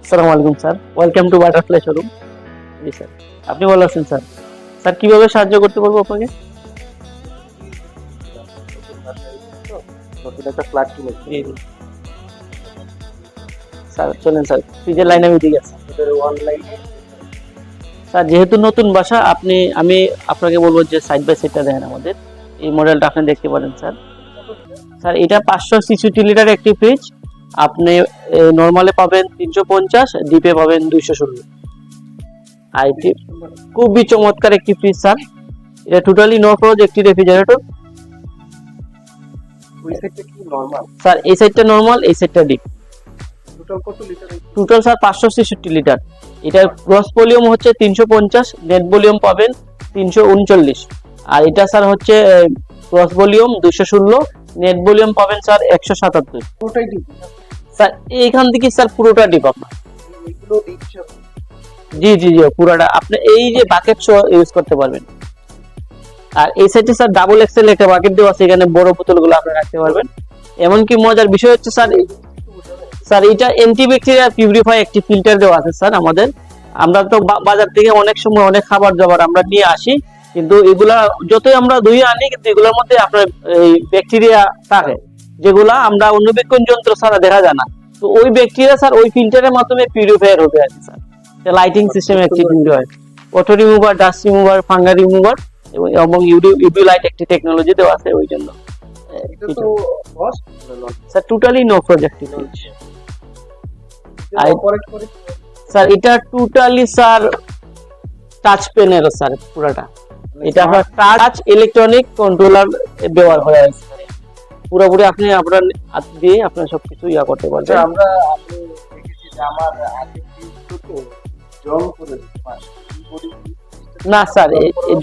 আসসালামু আলাইকুম sir, welcome to butterfly showroom. G sir, আপনি ভালো আছেন স্যার? স্যার কিভাবে সাহায্য করতে পারবো আপনাকে? নতুন একটা ফ্ল্যাট কিনেছি। জি জি স্যার, চলেন স্যার, ফ্রিজের লাইন আমি দিয়ে গেছি। অনলাইনে স্যার যেহেতু নতুন বাসা, আমি আপনাকে বলবো যে সাইড বাই সাইডটা দেখেন আমাদের এই মডেলটা আপনি দেখতে পারেন স্যার। স্যার এটা 566 লিটার একটি ফ্রিজ। আপনি নর্মালে পাবেন 350, ডিপে পাবেন 216। আর এটি খুবই চমৎকার একটি ফ্রিজ স্যার। এটা টোটালি নো ফ্রোজ একটি রেফ্রিজারেটর। ওই সাইডটা কি নরমাল? স্যার এই সাইডটা নরমাল, এই সাইডটা ডিপ। টোটাল কত লিটার? Total sir 566 litre. এটার গ্রস ভলিউম হচ্ছে 350, নেট ভলিউম পাবেন 339। আর এটা স্যার হচ্ছে গ্রস ভলিউম 216, নেট ভলিউম পাবেন স্যার 177। পুরোটাই ডিপ? স্যার এইখান থেকে স্যার পুরোটা ডিপ আপনার। এগুলো ডিপ সব? জি জি জি, পুরোটা আপনি এই যে বাকেট সহ ইউজ করতে পারবেন। আর এই সাইডে স্যার ডাবল এক্সেল একটা বাকেট দেওয়া আছে, এখানে বড় বোতলগুলো আপনি রাখতে পারবেন। এমনকি মজার বিষয় হচ্ছে স্যার, স্যার এটা অ্যান্টিব্যাকটেরিয়া পিউরিফাই একটি ফিল্টার দেওয়া আছে স্যার আমাদের। আমরা তো বাজার থেকে অনেক সময় অনেক খাবার দাবার আমরা নিয়ে আসি, কিন্তু এগুলা যতই আমরা ধুয়ে আনি, কিন্তু এগুলোর মধ্যে আপনার এই ব্যাকটেরিয়া থাকে, যেগুলা আমরা অণুবীক্ষণ যন্ত্র ছাড়া দেখা যায় না। তো ওই ব্যাকটেরিয়া স্যার ওই ফিল্টারের মাধ্যমে পিউরিফায়ার হতে আছে স্যার। লাইটিং সিস্টেম একটি হয়, auto remover, dust remover, fungus remover এবং ইউভি লাইট একটি টেকনোলজি দেওয়া আছে ওই জন্য। এটা তো cost sir totally no project fees. Operate করে স্যার এটা টোটালি স্যার টাচ পেনের স্যার পুরোটা। এটা আপনার টাচ ইলেকট্রনিক কন্ট্রোলার ব্যবহার করা হয়েছে পুরোপুরি। আপনি আপনার হাত দিয়ে আপনার সবকিছু ইয়া করতে পারবেন। আমরা আমি দেখেছি যে আমার আগে কিন্তু জং করে দিতে পারে। না স্যার,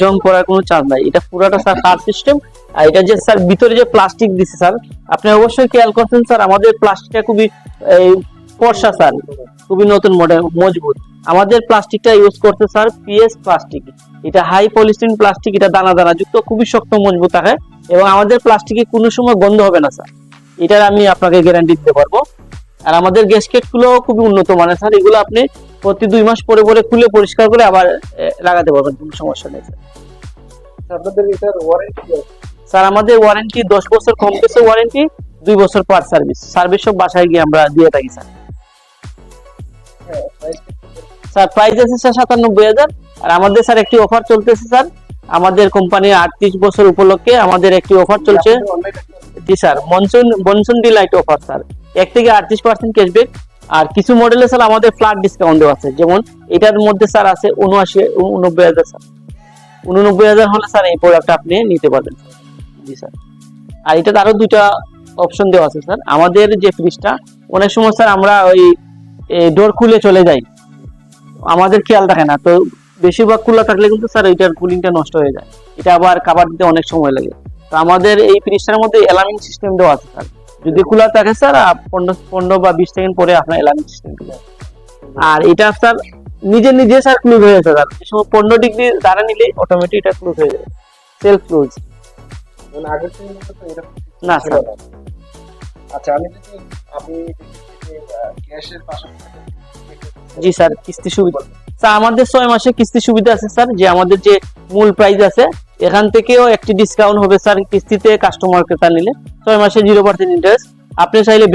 জং করার কোনো চান্স নাই। এটা পুরোটা স্যার কার সিস্টেম। আর এটা যে স্যার ভিতরে যে প্লাস্টিক দিছে স্যার, আপনি অবশ্যই খেয়াল করছেন স্যার, আমাদের প্লাস্টিকটা খুবই ফর্সা স্যার, খুবই নতুন মডেল, মজবুত। আমাদের প্লাস্টিকটা ইউজ করতে স্যার পিএস প্লাস্টিক। এটা হাই পলিস্টিন প্লাস্টিক, এটা দানা দানা যুক্ত, খুবই শক্ত মজবুত থাকে এবং আমাদের প্লাস্টিকে কোনো সময় গন্ধ হবে না স্যার, এটার আমি আপনাকে গ্যারান্টি দিতে পারবো। আর আমাদের গ্যাসকেট গুলো খুবই উন্নত মানের স্যার, এগুলো আপনি প্রতি 2 মাস পরে পরে খুলে পরিষ্কার করে আবার লাগাতে পারবেন, কোনো সমস্যা নেই স্যার। আপনাদের এটার ওয়ারেন্টি স্যার আমাদের ওয়ারেন্টি 10 বছর কমপ্লেক্স ওয়ারেন্টি, 2 বছর পার সার্ভিস। সার্ভিস সব বাসায় গিয়ে আমরা দিয়ে থাকি স্যার। স্যার প্রাইস আছে স্যার 97,000। আর আমাদের স্যার একটি অফার চলতেছে স্যার, আমাদের কোম্পানির 38 বছর উপলক্ষে আমাদের একটি অফার চলছে। জি sir, monsoon delight offer sir, 1 থেকে 38% ক্যাশব্যাক। আর কিছু মডেলে স্যার আমাদের ফ্ল্যাট ডিসকাউন্ট দেওয়া আছে, যেমন এটার মধ্যে স্যার আছে 89,000 স্যার। 89,000 হলে স্যার এই প্রোডাক্ট আপনি নিতে পারবেন। জি স্যার। আর এটাতে আরো 2টা অপশন দেওয়া আছে স্যার। আমাদের যে ফ্রিজটা অনেক সময় স্যার আমরা ওই ডোর খুলে চলে যাই, আমাদের খেয়াল থাকে না, তো বেশিরভাগ খোলা থাকলে কিন্তু স্যার এটার কুলিংটা নষ্ট হয়ে যায়, এটা আবার কাভার দিতে অনেক সময় লাগে। তো আমাদের এই ফ্রিজটার মধ্যে অ্যালার্মিং সিস্টেম দেওয়া আছে স্যার, যদি খোলা থাকে স্যার 15 বা 20 সেকেন্ড পরে আপনার অ্যালার্মিং সিস্টেম দিবে। আর এটা স্যার নিজে নিজে স্যার ক্লোজ হয়ে যাবে স্যার, এই সময় 15 ডিগ্রি দ্বারা নিলে অটোমেটিক এটা ক্লোজ হয়ে যাবে, সেলফ ক্লোজ। মানে আগের থেকে তো এরকম না স্যার। আচ্ছা, আমি যদি গ্যাসের পাশাপাশি জি স্যার, কিস্তি সুবিধা স্যার আমাদের 6 মাসে কিস্তি সুবিধা আছে স্যার। যে আমাদের যে মূল প্রাইস আছে এখান থেকেও একটি ডিসকাউন্ট হবে স্যার কিস্তিতে কাস্টমার ক্রেতা নিলে। 6 মাসে 0% ইন্টারেস্ট। আপনি চাইলে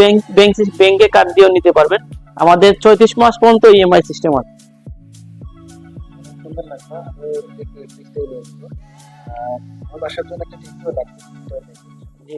ব্যাংকে কার্ড দিয়েও নিতে পারবেন। আমাদের 34 মাস পর্যন্ত ইএমআই সিস্টেম আছে। সুন্দর লাগবে। আমি দেখি ফিক্সড নিয়ে আসবো। আমার বাসার জন্য একটা টিভিও লাগবে। জি।